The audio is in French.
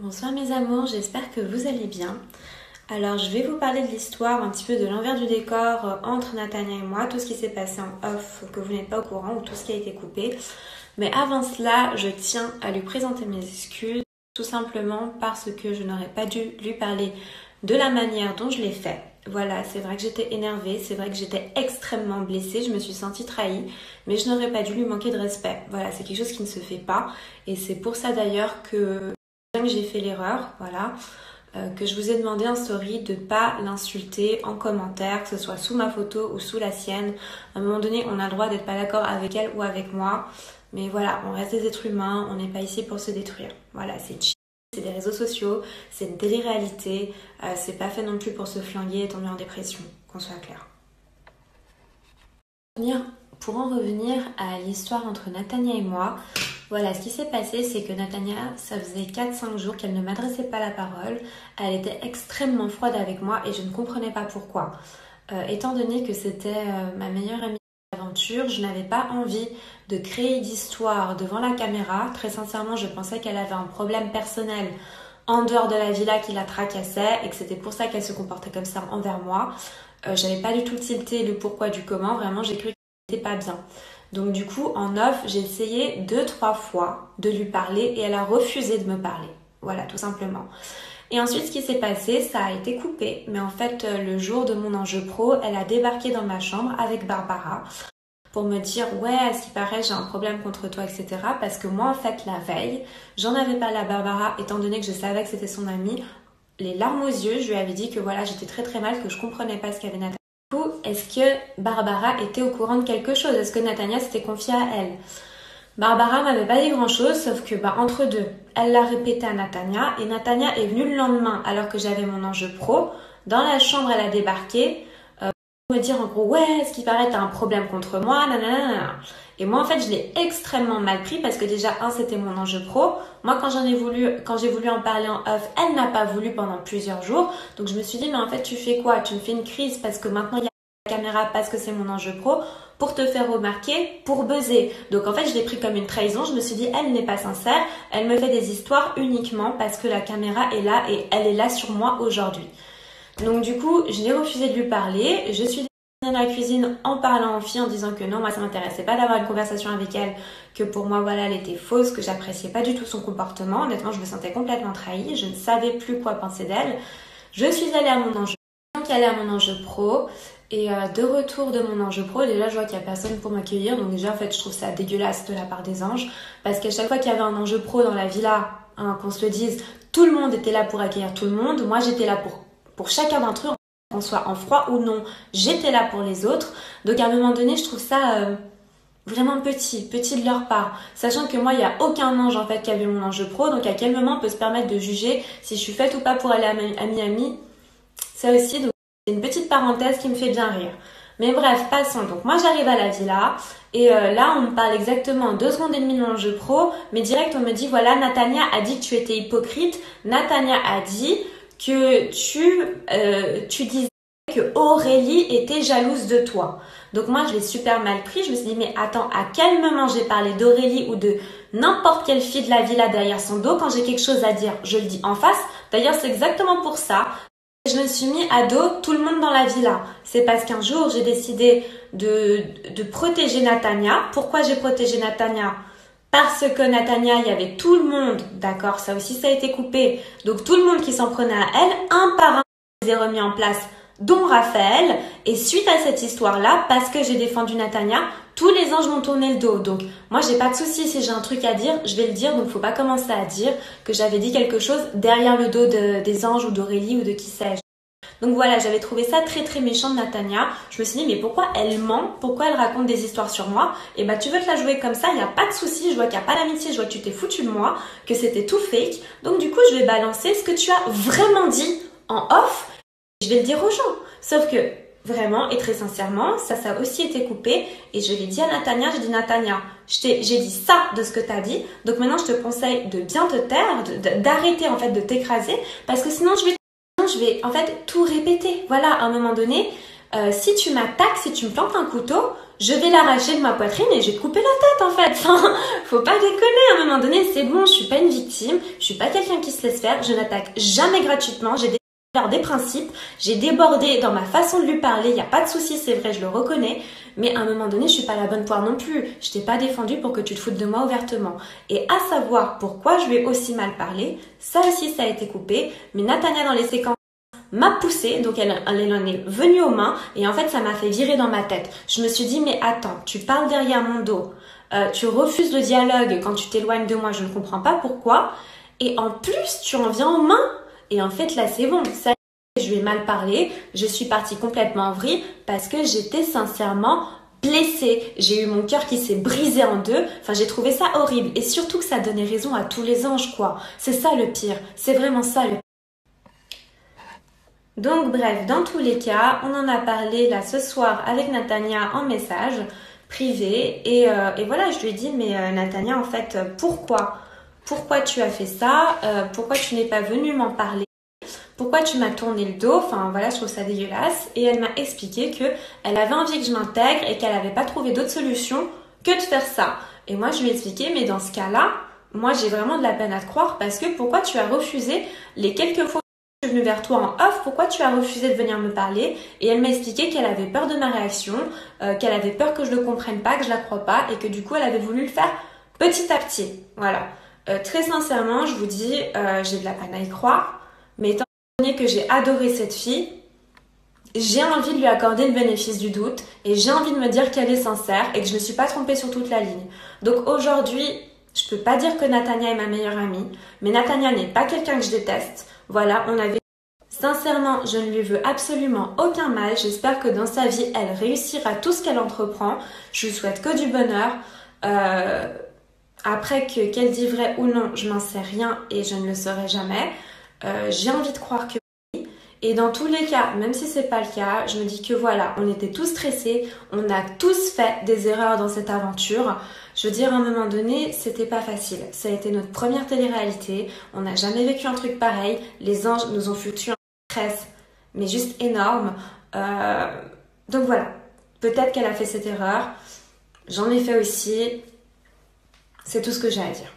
Bonsoir mes amours, j'espère que vous allez bien. Alors je vais vous parler de l'histoire, un petit peu de l'envers du décor entre Natania et moi, tout ce qui s'est passé en off que vous n'êtes pas au courant ou tout ce qui a été coupé. Mais avant cela, je tiens à lui présenter mes excuses, tout simplement parce que je n'aurais pas dû lui parler de la manière dont je l'ai fait. Voilà, c'est vrai que j'étais énervée, c'est vrai que j'étais extrêmement blessée, je me suis sentie trahie, mais je n'aurais pas dû lui manquer de respect. Voilà, c'est quelque chose qui ne se fait pas et c'est pour ça d'ailleurs que j'ai fait l'erreur, voilà, que je vous ai demandé en story de ne pas l'insulter en commentaire, que ce soit sous ma photo ou sous la sienne. À un moment donné, on a le droit d'être pas d'accord avec elle ou avec moi, mais voilà, on reste des êtres humains, on n'est pas ici pour se détruire. Voilà, c'est chill, c'est des réseaux sociaux, c'est une télé-réalité, c'est pas fait non plus pour se flinguer et tomber en dépression, qu'on soit clair. Pour en revenir à l'histoire entre Natania et moi, voilà, ce qui s'est passé, c'est que Natania, ça faisait 4-5 jours qu'elle ne m'adressait pas la parole. Elle était extrêmement froide avec moi et je ne comprenais pas pourquoi. Étant donné que c'était ma meilleure amie d'aventure, je n'avais pas envie de créer d'histoire devant la caméra. Très sincèrement, je pensais qu'elle avait un problème personnel en dehors de la villa qui la tracassait et que c'était pour ça qu'elle se comportait comme ça envers moi. J'avais pas du tout tilté le pourquoi du comment, vraiment j'ai cru qu'elle n'était pas bien. Donc du coup, en off, j'ai essayé 2-3 fois de lui parler et elle a refusé de me parler. Voilà, tout simplement. Et ensuite, ce qui s'est passé, ça a été coupé. Mais en fait, le jour de mon enjeu pro, elle a débarqué dans ma chambre avec Barbara pour me dire « Ouais, à ce qui paraît, j'ai un problème contre toi, etc. » Parce que moi, en fait, la veille, j'en avais parlé à Barbara, étant donné que je savais que c'était son amie. Les larmes aux yeux, je lui avais dit que voilà, j'étais très très mal, que je comprenais pas ce qu'avait Nathalie. Du coup, est-ce que Barbara était au courant de quelque chose? Est-ce que Natania s'était confiée à elle? Barbara m'avait pas dit grand chose, sauf que entre deux, elle l'a répété à Natania et Natania est venue le lendemain alors que j'avais mon enjeu pro. Dans la chambre, elle a débarqué pour me dire en gros, ouais, ce qui paraît, t'as un problème contre moi, nanana. Et moi, en fait, je l'ai extrêmement mal pris parce que déjà, c'était mon enjeu pro. Moi, quand j'ai voulu en parler en off, elle n'a pas voulu pendant plusieurs jours. Donc, je me suis dit, mais en fait, tu fais quoi? Tu me fais une crise parce que maintenant, il y a la caméra, parce que c'est mon enjeu pro, pour te faire remarquer, pour buzzer. Donc, en fait, je l'ai pris comme une trahison. Je me suis dit, elle n'est pas sincère. Elle me fait des histoires uniquement parce que la caméra est là et elle est là sur moi aujourd'hui. Donc, du coup, je l'ai refusé de lui parler. Je suis dans la cuisine en parlant aux filles en disant que non, moi ça m'intéressait pas d'avoir une conversation avec elle, que pour moi voilà elle était fausse, que j'appréciais pas du tout son comportement. Honnêtement, je me sentais complètement trahie, je ne savais plus quoi penser d'elle. Je suis allée à mon enjeu, donc allée à mon enjeu pro et de retour de mon enjeu pro, déjà je vois qu'il y a personne pour m'accueillir. Donc déjà en fait je trouve ça dégueulasse de la part des anges parce qu'à chaque fois qu'il y avait un enjeu pro dans la villa, qu'on se le dise, tout le monde était là pour accueillir tout le monde. Moi j'étais là pour chacun d'entre eux. Qu'on soit en froid ou non, j'étais là pour les autres. Donc à un moment donné, je trouve ça vraiment petit de leur part. Sachant que moi, il n'y a aucun ange en fait qui a vu mon enjeu pro. Donc à quel moment on peut se permettre de juger si je suis faite ou pas pour aller à Miami? Ça aussi, donc c'est une petite parenthèse qui me fait bien rire. Mais bref, passons. Donc moi, j'arrive à la villa et là, on me parle exactement 2 secondes et demie de mon enjeu pro. Mais direct, on me dit, voilà, Natania a dit que tu étais hypocrite. Natania a dit que tu disais que Aurélie était jalouse de toi. Donc moi, je l'ai super mal pris. Je me suis dit, mais attends, à quel moment j'ai parlé d'Aurélie ou de n'importe quelle fille de la villa derrière son dos? Quand j'ai quelque chose à dire, je le dis en face. D'ailleurs, c'est exactement pour ça que je me suis mis à dos tout le monde dans la villa. C'est parce qu'un jour, j'ai décidé de protéger Natania. Pourquoi j'ai protégé Natania? Parce que Natania, il y avait tout le monde, d'accord, ça aussi ça a été coupé, donc tout le monde qui s'en prenait à elle, un par un, je les ai remis en place, dont Raphaël, et suite à cette histoire-là, parce que j'ai défendu Natania, tous les anges m'ont tourné le dos, donc moi j'ai pas de souci, si j'ai un truc à dire, je vais le dire, donc faut pas commencer à dire que j'avais dit quelque chose derrière le dos des anges ou d'Aurélie ou de qui sais-je. Donc voilà, j'avais trouvé ça très très méchant de Natania. Je me suis dit, mais pourquoi elle ment? Pourquoi elle raconte des histoires sur moi? Et tu veux te la jouer comme ça, il n'y a pas de souci. Je vois qu'il n'y a pas d'amitié, je vois que tu t'es foutu de moi, que c'était tout fake. Donc du coup, je vais balancer ce que tu as vraiment dit en off. Je vais le dire aux gens. Sauf que vraiment et très sincèrement, ça a aussi été coupé. Et je l'ai dit à Natania, j'ai dit Natania, j'ai dit ça de ce que tu as dit. Donc maintenant, je te conseille de bien te taire, d'arrêter en fait de t'écraser. Parce que sinon, je vais en fait tout répéter. Voilà, à un moment donné, Si tu m'attaques, si tu me plantes un couteau, je vais l'arracher de ma poitrine et je vais te couper la tête en fait. Enfin, faut pas déconner, à un moment donné, c'est bon, je suis pas une victime, je suis pas quelqu'un qui se laisse faire, je n'attaque jamais gratuitement, j'ai des principes, j'ai débordé dans ma façon de lui parler, il n'y a pas de souci, c'est vrai, je le reconnais, mais à un moment donné, je suis pas la bonne poire non plus, je t'ai pas défendu pour que tu te foutes de moi ouvertement. Et à savoir pourquoi je lui ai aussi mal parlé, ça aussi ça a été coupé, mais Nathania dans les séquences m'a poussée, donc elle en est venue aux mains et en fait ça m'a fait virer dans ma tête. Je me suis dit mais attends, tu parles derrière mon dos, tu refuses le dialogue quand tu t'éloignes de moi, je ne comprends pas pourquoi, et en plus tu en viens aux mains. Et en fait là c'est bon, ça je lui ai mal parlé, je suis partie complètement en vrille parce que j'étais sincèrement blessée. J'ai eu mon cœur qui s'est brisé en deux, enfin j'ai trouvé ça horrible et surtout que ça donnait raison à tous les anges quoi. C'est ça le pire, c'est vraiment ça le pire. Donc bref, dans tous les cas, on en a parlé là ce soir avec Nathania en message privé et voilà, je lui ai dit mais Nathania en fait pourquoi tu as fait ça, pourquoi tu n'es pas venue m'en parler, pourquoi tu m'as tourné le dos, enfin voilà, je trouve ça dégueulasse. Et elle m'a expliqué qu'elle avait envie que je m'intègre et qu'elle n'avait pas trouvé d'autre solution que de faire ça. Et moi je lui ai expliqué mais dans ce cas-là, moi j'ai vraiment de la peine à te croire parce que pourquoi tu as refusé les quelques fois je suis venue vers toi en off, pourquoi tu as refusé de venir me parler? Et elle m'a expliqué qu'elle avait peur de ma réaction, qu'elle avait peur que je ne le comprenne pas, que je la croie pas et que du coup elle avait voulu le faire petit à petit. Voilà. Très sincèrement, je vous dis, j'ai de la peine à y croire, mais étant donné que j'ai adoré cette fille, j'ai envie de lui accorder le bénéfice du doute et j'ai envie de me dire qu'elle est sincère et que je ne suis pas trompée sur toute la ligne. Donc aujourd'hui, je peux pas dire que Nathania est ma meilleure amie, mais Nathania n'est pas quelqu'un que je déteste. Voilà, on avait... Sincèrement, je ne lui veux absolument aucun mal. J'espère que dans sa vie, elle réussira tout ce qu'elle entreprend. Je lui souhaite que du bonheur. Après qu'elle dit vrai ou non, je n'en sais rien et je ne le saurai jamais. J'ai envie de croire que oui. Et dans tous les cas, même si c'est pas le cas, je me dis que voilà, on était tous stressés, on a tous fait des erreurs dans cette aventure. Je veux dire, à un moment donné, c'était pas facile. Ça a été notre première télé-réalité. On n'a jamais vécu un truc pareil. Les anges nous ont foutu un stress, mais juste énorme. Donc voilà, peut-être qu'elle a fait cette erreur. J'en ai fait aussi. C'est tout ce que j'ai à dire.